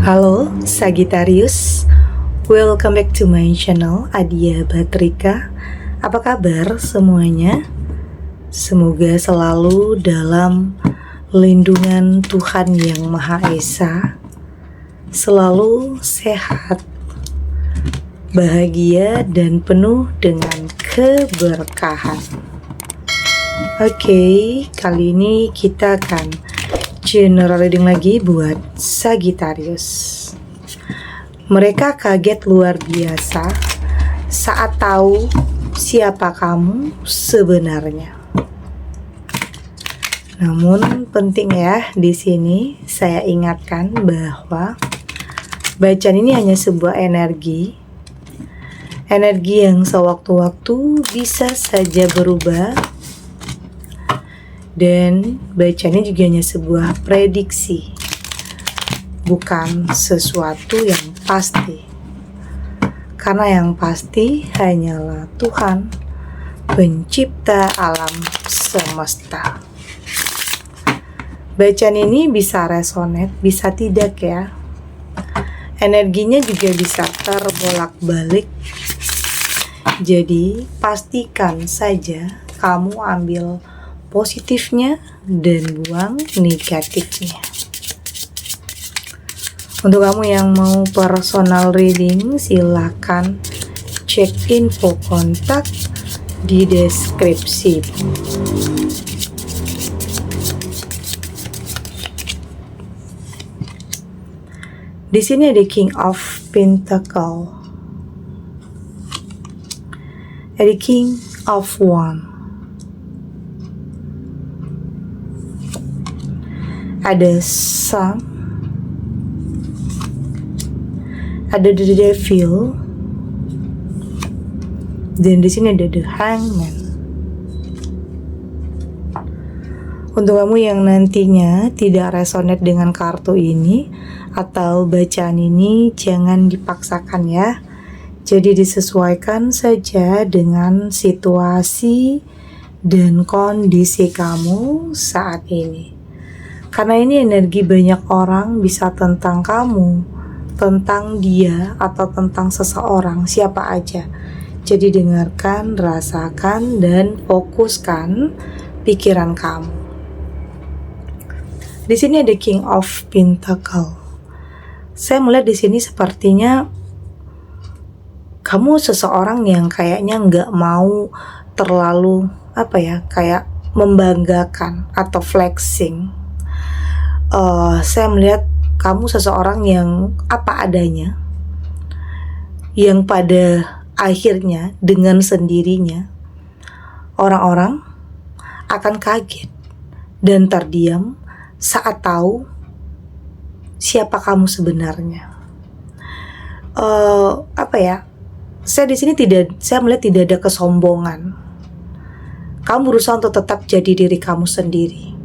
Halo Sagittarius, welcome back to my channel Adia Batrika. Apa kabar semuanya? Semoga selalu dalam lindungan Tuhan Yang Maha Esa, selalu sehat, bahagia dan penuh dengan keberkahan. Oke, kali ini kita akan general reading lagi buat Sagittarius. Mereka kaget luar biasa saat tahu siapa kamu sebenarnya. Namun penting ya, di sini saya ingatkan bahwa bacaan ini hanya sebuah energi yang sewaktu-waktu bisa saja berubah. Dan bacanya juga hanya sebuah prediksi, bukan sesuatu yang pasti. Karena yang pasti hanyalah Tuhan, pencipta alam semesta. Bacaan ini bisa resonate, bisa tidak ya. Energinya juga bisa terbolak-balik. Jadi pastikan saja kamu ambil positifnya dan buang negatifnya. Untuk kamu yang mau personal reading, silakan cek info kontak di deskripsi. Di sini ada King of Pentacle, ada King of Wand, ada Sun, ada The Devil, dan di sini ada The Hangman. Untuk kamu yang nantinya tidak resonate dengan kartu ini atau bacaan ini, jangan dipaksakan ya. Jadi disesuaikan saja dengan situasi dan kondisi kamu saat ini. Karena ini energi banyak orang, bisa tentang kamu, tentang dia, atau tentang seseorang, siapa aja. Jadi dengarkan, rasakan, dan fokuskan pikiran kamu. Di sini ada King of Pentacle. Saya melihat di sini sepertinya kamu seseorang yang kayaknya nggak mau terlalu kayak membanggakan atau flexing. Saya melihat kamu seseorang yang apa adanya, yang pada akhirnya dengan sendirinya orang-orang akan kaget dan terdiam saat tahu siapa kamu sebenarnya. Saya di sini saya melihat tidak ada kesombongan. Kamu berusaha untuk tetap jadi diri kamu sendiri.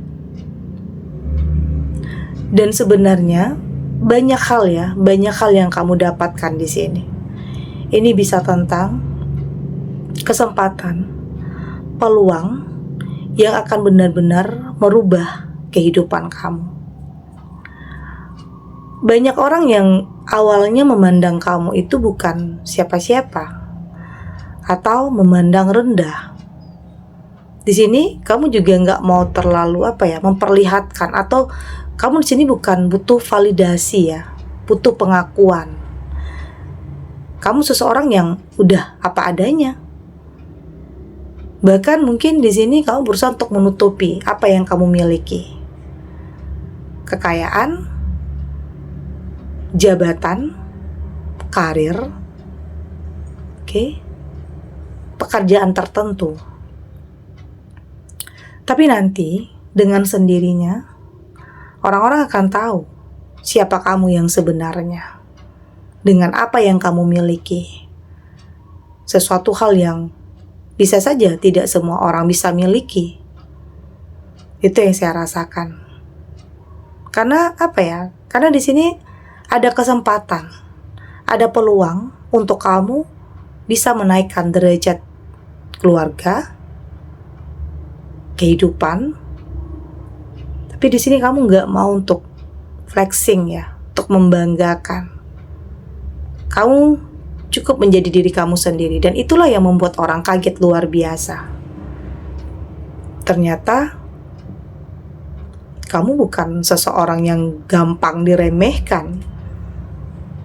Dan sebenarnya banyak hal yang kamu dapatkan di sini. Ini bisa tentang kesempatan, peluang yang akan benar-benar merubah kehidupan kamu. Banyak orang yang awalnya memandang kamu itu bukan siapa-siapa atau memandang rendah. Di sini kamu juga nggak mau terlalu memperlihatkan, atau kamu di sini bukan butuh validasi ya, butuh pengakuan. Kamu seseorang yang udah apa adanya. Bahkan mungkin di sini kamu berusaha untuk menutupi apa yang kamu miliki. Kekayaan, jabatan, karir, pekerjaan tertentu. Tapi nanti dengan sendirinya orang-orang akan tahu siapa kamu yang sebenarnya, dengan apa yang kamu miliki. Sesuatu hal yang bisa saja tidak semua orang bisa miliki. Itu yang saya rasakan. Karena Karena di sini ada kesempatan, ada peluang untuk kamu bisa menaikkan derajat keluarga, kehidupan. Tapi di sini kamu nggak mau untuk flexing ya, untuk membanggakan. Kamu cukup menjadi diri kamu sendiri, dan itulah yang membuat orang kaget luar biasa. Ternyata kamu bukan seseorang yang gampang diremehkan.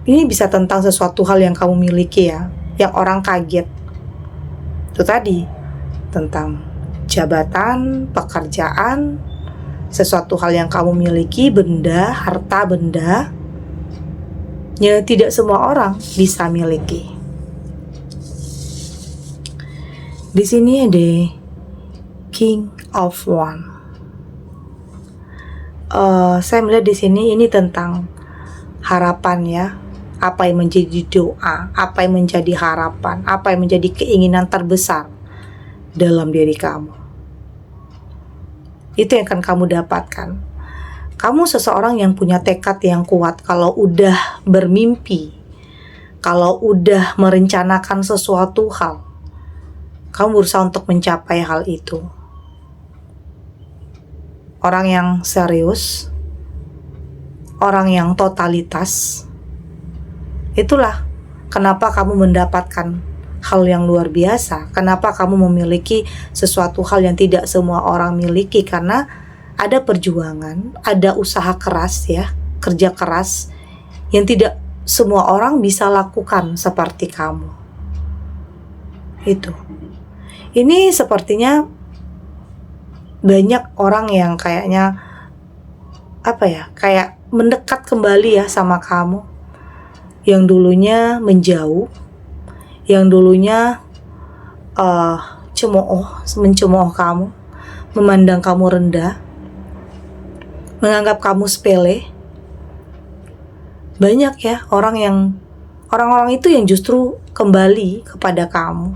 Ini bisa tentang sesuatu hal yang kamu miliki ya, yang orang kaget. Itu tadi, tentang jabatan, pekerjaan, sesuatu hal yang kamu miliki, benda, harta benda, ya tidak semua orang bisa miliki. Di sini ada King of Wands. Saya melihat di sini ini tentang harapan ya. Apa yang menjadi doa, apa yang menjadi harapan, apa yang menjadi keinginan terbesar dalam diri kamu. Itu yang akan kamu dapatkan. Kamu seseorang yang punya tekad yang kuat kalau udah bermimpi, kalau udah merencanakan sesuatu hal, kamu berusaha untuk mencapai hal itu. Orang yang serius, orang yang totalitas, itulah kenapa kamu mendapatkan hal yang luar biasa. Kenapa kamu memiliki sesuatu hal yang tidak semua orang miliki, karena ada perjuangan, ada usaha keras ya, kerja keras yang tidak semua orang bisa lakukan seperti kamu. Itu. Ini sepertinya banyak orang yang kayaknya kayak mendekat kembali ya sama kamu. Yang dulunya menjauh, yang dulunya mencemooh kamu, memandang kamu rendah, menganggap kamu sepele. Banyak ya orang-orang itu yang justru kembali kepada kamu.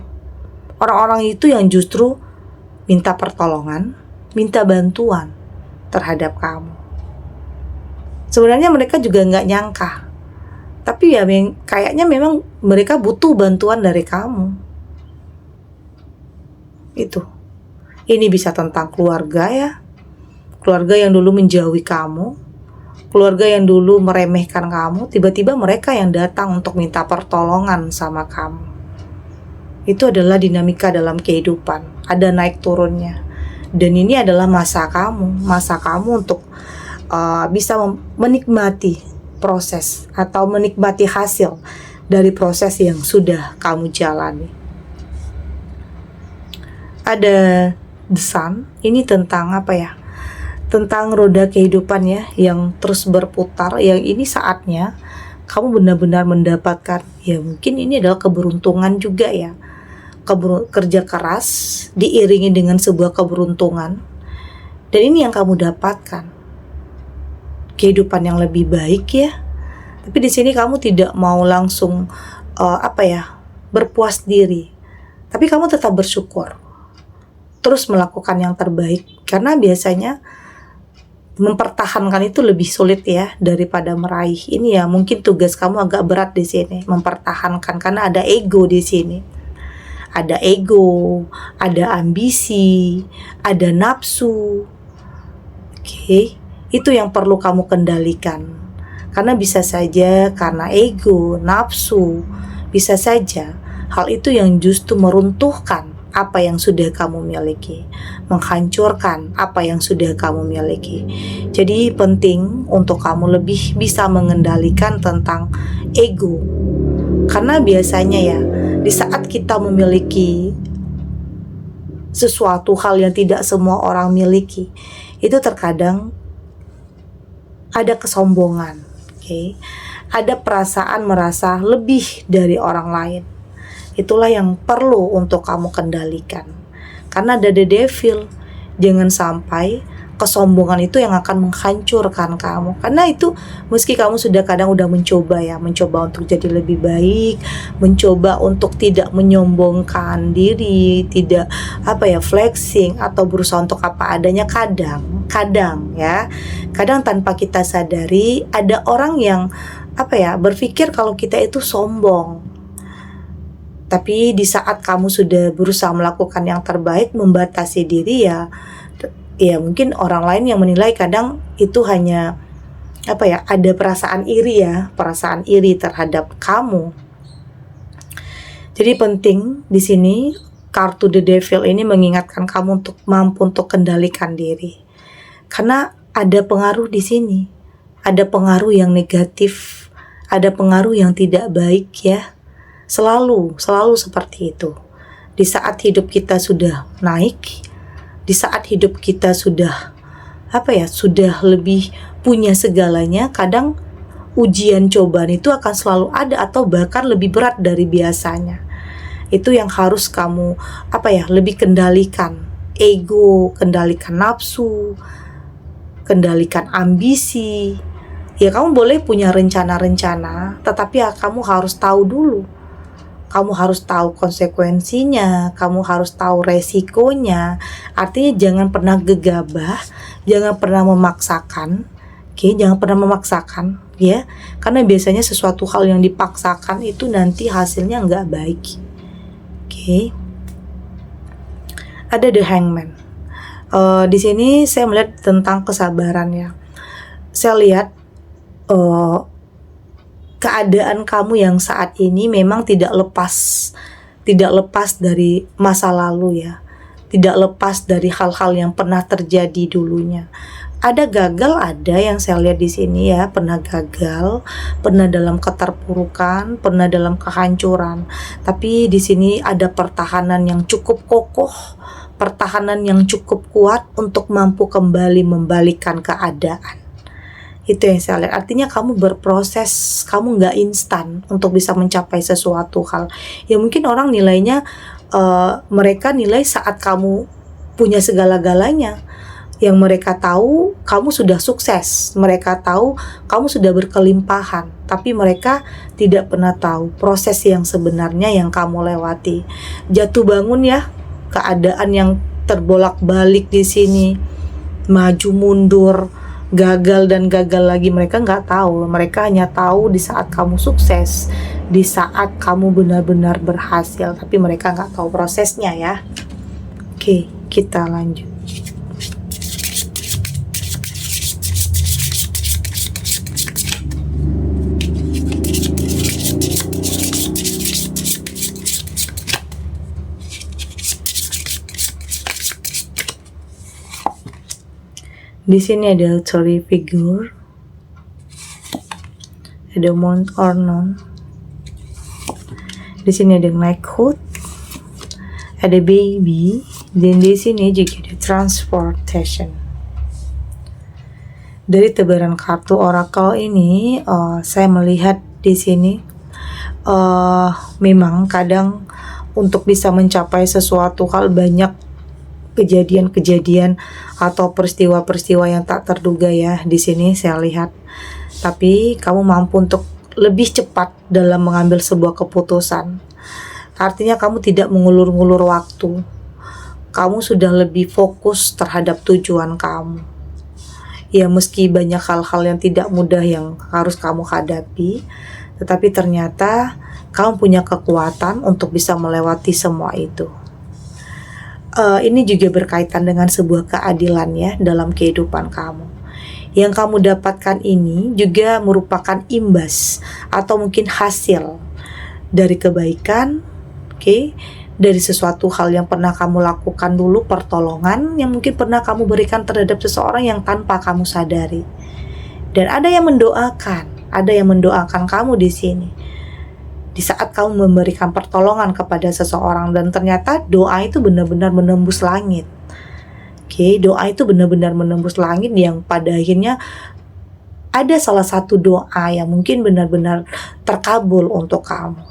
Orang-orang itu yang justru minta pertolongan, minta bantuan terhadap kamu. Sebenarnya mereka juga nggak nyangka, tapi ya kayaknya memang mereka butuh bantuan dari kamu. Itu. Ini bisa tentang keluarga ya. Keluarga yang dulu menjauhi kamu, keluarga yang dulu meremehkan kamu, tiba-tiba mereka yang datang untuk minta pertolongan sama kamu. Itu adalah dinamika dalam kehidupan, ada naik turunnya. Dan ini adalah masa kamu untuk bisa menikmati proses atau menikmati hasil dari proses yang sudah kamu jalani. Ada The Sun, ini tentang tentang roda kehidupan ya, yang terus berputar, yang ini saatnya kamu benar-benar mendapatkan, ya mungkin ini adalah keberuntungan juga ya, kerja keras diiringi dengan sebuah keberuntungan, dan ini yang kamu dapatkan, kehidupan yang lebih baik ya. Tapi di sini kamu tidak mau langsung berpuas diri, tapi kamu tetap bersyukur, terus melakukan yang terbaik, karena biasanya mempertahankan itu lebih sulit ya daripada meraih. Ini ya mungkin tugas kamu agak berat di sini, mempertahankan, karena ada ego di sini. Ada ego, ada ambisi, ada nafsu. Oke, itu yang perlu kamu kendalikan. Karena bisa saja karena ego, nafsu, bisa saja hal itu yang justru meruntuhkan apa yang sudah kamu miliki, menghancurkan apa yang sudah kamu miliki. Jadi penting untuk kamu lebih bisa mengendalikan tentang ego. Karena biasanya ya, di saat kita memiliki sesuatu hal yang tidak semua orang miliki, itu terkadang ada kesombongan, ada perasaan merasa lebih dari orang lain. Itulah yang perlu untuk kamu kendalikan. Karena ada the devil. Jangan sampai kesombongan itu yang akan menghancurkan kamu. Karena itu meski kamu sudah kadang udah mencoba untuk jadi lebih baik, mencoba untuk tidak menyombongkan diri, tidak flexing atau berusaha untuk apa adanya, kadang tanpa kita sadari ada orang yang berpikir kalau kita itu sombong. Tapi di saat kamu sudah berusaha melakukan yang terbaik, membatasi diri ya mungkin orang lain yang menilai kadang itu hanya ada perasaan iri terhadap kamu. Jadi penting di sini kartu The Devil ini mengingatkan kamu untuk mampu untuk kendalikan diri. Karena ada pengaruh di sini. Ada pengaruh yang negatif, ada pengaruh yang tidak baik ya. Selalu seperti itu. Di saat hidup kita sudah naik, di saat hidup kita sudah sudah lebih punya segalanya, kadang ujian cobaan itu akan selalu ada atau bahkan lebih berat dari biasanya. Itu yang harus kamu lebih kendalikan ego, kendalikan nafsu, kendalikan ambisi. Ya kamu boleh punya rencana-rencana, tetapi ya kamu harus tahu dulu. Kamu harus tahu konsekuensinya, kamu harus tahu resikonya. Artinya jangan pernah gegabah, jangan pernah memaksakan. Jangan pernah memaksakan ya. Karena biasanya sesuatu hal yang dipaksakan itu nanti hasilnya nggak baik. Ada The Hangman. Di sini saya melihat tentang kesabaran ya. Saya lihat keadaan kamu yang saat ini memang tidak lepas dari masa lalu ya, tidak lepas dari hal-hal yang pernah terjadi dulunya. Ada gagal, ada yang saya lihat di sini ya, pernah gagal, pernah dalam keterpurukan, pernah dalam kehancuran. Tapi di sini ada pertahanan yang cukup kokoh, pertahanan yang cukup kuat untuk mampu kembali membalikkan keadaan. Itu yang saya lihat. Artinya kamu berproses, kamu nggak instan untuk bisa mencapai sesuatu hal. Ya mungkin orang nilainya, mereka nilai saat kamu punya segala-galanya. Yang mereka tahu kamu sudah sukses, mereka tahu kamu sudah berkelimpahan, tapi mereka tidak pernah tahu proses yang sebenarnya yang kamu lewati. Jatuh bangun ya, keadaan yang terbolak-balik di sini, maju mundur, gagal dan gagal lagi, mereka nggak tahu. Mereka hanya tahu di saat kamu sukses, di saat kamu benar-benar berhasil, tapi mereka nggak tahu prosesnya ya. Oke, kita lanjut. Di sini ada authority figure, ada Mount Ornon. Di sini ada Knighthood, ada baby, dan di sini juga ada transportation. Dari tebaran kartu oracle ini, saya melihat di sini memang kadang untuk bisa mencapai sesuatu hal banyak kejadian-kejadian atau peristiwa-peristiwa yang tak terduga ya di sini saya lihat. Tapi kamu mampu untuk lebih cepat dalam mengambil sebuah keputusan. Artinya kamu tidak mengulur-ngulur waktu. Kamu sudah lebih fokus terhadap tujuan kamu. Ya meski banyak hal-hal yang tidak mudah yang harus kamu hadapi, tetapi ternyata kamu punya kekuatan untuk bisa melewati semua itu. Ini juga berkaitan dengan sebuah keadilan ya dalam kehidupan kamu. Yang kamu dapatkan ini juga merupakan imbas atau mungkin hasil dari kebaikan, dari sesuatu hal yang pernah kamu lakukan dulu, pertolongan yang mungkin pernah kamu berikan terhadap seseorang yang tanpa kamu sadari. Dan ada yang mendoakan kamu di sini. Di saat kamu memberikan pertolongan kepada seseorang dan ternyata doa itu benar-benar menembus langit. Doa itu benar-benar menembus langit yang pada akhirnya ada salah satu doa yang mungkin benar-benar terkabul untuk kamu.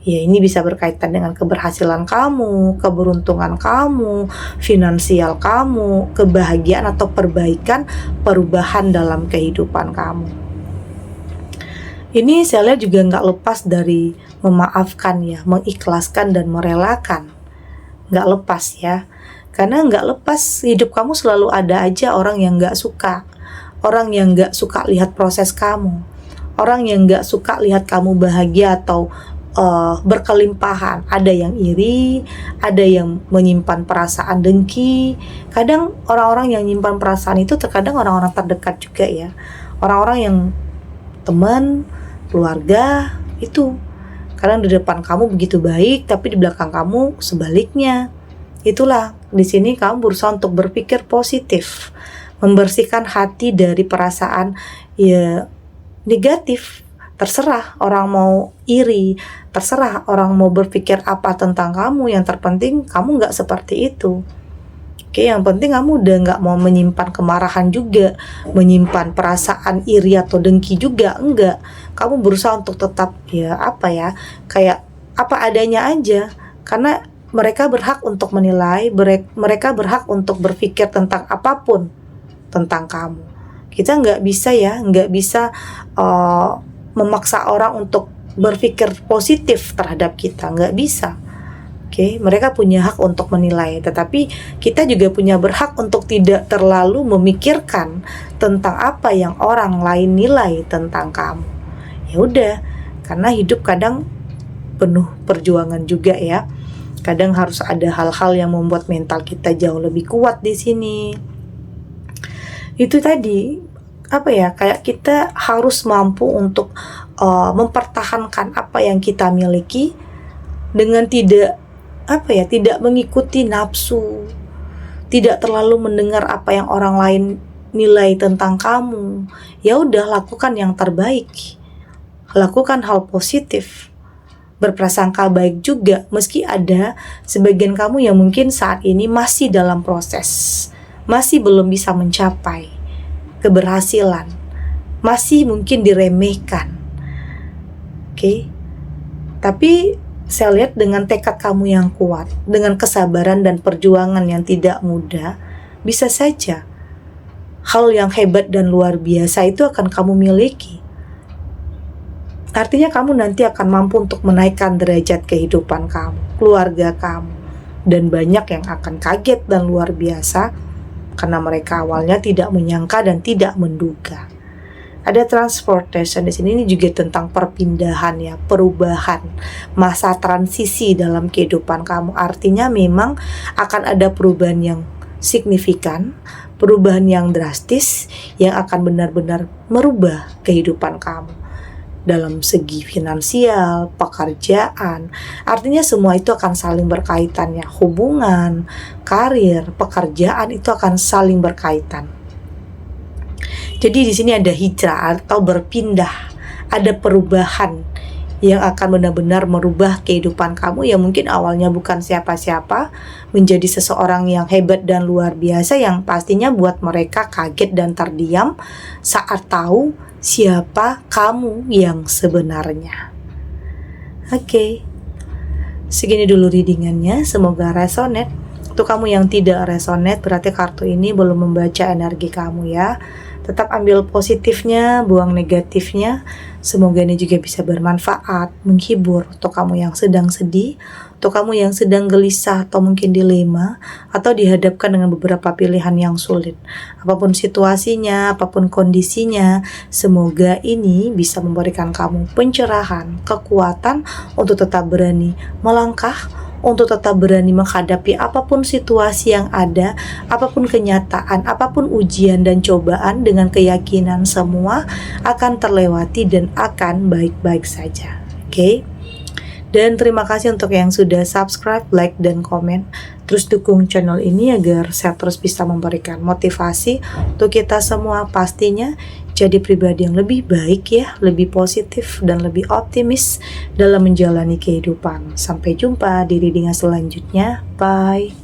Ya ini bisa berkaitan dengan keberhasilan kamu, keberuntungan kamu, finansial kamu, kebahagiaan atau perubahan dalam kehidupan kamu. Ini saya lihat juga nggak lepas dari memaafkan ya, mengikhlaskan dan merelakan. Nggak lepas ya, karena nggak lepas hidup kamu selalu ada aja orang yang nggak suka. Orang yang nggak suka lihat proses kamu. Orang yang nggak suka lihat kamu bahagia atau berkelimpahan. Ada yang iri, ada yang menyimpan perasaan dengki. Kadang orang-orang yang menyimpan perasaan itu terkadang orang-orang terdekat juga ya. Orang-orang yang teman, keluarga itu kadang di depan kamu begitu baik, tapi di belakang kamu sebaliknya. Itulah di sini kamu berusaha untuk berpikir positif, membersihkan hati dari perasaan ya negatif. Terserah orang mau iri, terserah orang mau berpikir apa tentang kamu, yang terpenting kamu nggak seperti itu. Oke, yang penting kamu udah nggak mau menyimpan kemarahan juga, menyimpan perasaan iri atau dengki juga, enggak. Kamu berusaha untuk tetap kayak apa adanya aja, karena mereka berhak untuk menilai, mereka berhak untuk berpikir tentang apapun tentang kamu. Kita nggak bisa memaksa orang untuk berpikir positif terhadap kita, nggak bisa. Oke, mereka punya hak untuk menilai, tetapi kita juga punya berhak untuk tidak terlalu memikirkan tentang apa yang orang lain nilai tentang kamu. Ya udah, karena hidup kadang penuh perjuangan juga ya. Kadang harus ada hal-hal yang membuat mental kita jauh lebih kuat di sini. Itu tadi kayak kita harus mampu untuk mempertahankan apa yang kita miliki dengan tidak mengikuti nafsu, tidak terlalu mendengar apa yang orang lain nilai tentang kamu. Ya udah, lakukan yang terbaik, lakukan hal positif, berprasangka baik juga, meski ada sebagian kamu yang mungkin saat ini masih dalam proses, masih belum bisa mencapai keberhasilan, masih mungkin diremehkan. Oke, tapi saya lihat dengan tekad kamu yang kuat, dengan kesabaran dan perjuangan yang tidak mudah, bisa saja hal yang hebat dan luar biasa itu akan kamu miliki. Artinya kamu nanti akan mampu untuk menaikkan derajat kehidupan kamu, keluarga kamu, dan banyak yang akan kaget dan luar biasa karena mereka awalnya tidak menyangka dan tidak menduga. Ada transportation di sini, ini juga tentang perpindahan ya, perubahan, masa transisi dalam kehidupan kamu. Artinya memang akan ada perubahan yang signifikan, perubahan yang drastis yang akan benar-benar merubah kehidupan kamu dalam segi finansial, pekerjaan. Artinya semua itu akan saling berkaitan ya, hubungan, karir, pekerjaan itu akan saling berkaitan. Jadi di sini ada hijrah atau berpindah, ada perubahan yang akan benar-benar merubah kehidupan kamu yang mungkin awalnya bukan siapa-siapa menjadi seseorang yang hebat dan luar biasa, yang pastinya buat mereka kaget dan terdiam saat tahu siapa kamu yang sebenarnya. Oke, segini dulu readingannya, semoga resonate. Untuk kamu yang tidak resonate, berarti kartu ini belum membaca energi kamu ya. Tetap ambil positifnya, buang negatifnya. Semoga ini juga bisa bermanfaat, menghibur untuk kamu yang sedang sedih, untuk kamu yang sedang gelisah atau mungkin dilema, atau dihadapkan dengan beberapa pilihan yang sulit. Apapun situasinya, apapun kondisinya, semoga ini bisa memberikan kamu pencerahan, kekuatan untuk tetap berani melangkah, untuk tetap berani menghadapi apapun situasi yang ada, apapun kenyataan, apapun ujian dan cobaan, dengan keyakinan semua akan terlewati dan akan baik-baik saja. Oke? Dan terima kasih untuk yang sudah subscribe, like, dan komen. Terus dukung channel ini agar saya terus bisa memberikan motivasi untuk kita semua, pastinya jadi pribadi yang lebih baik ya, lebih positif dan lebih optimis dalam menjalani kehidupan. Sampai jumpa di readingan selanjutnya. Bye.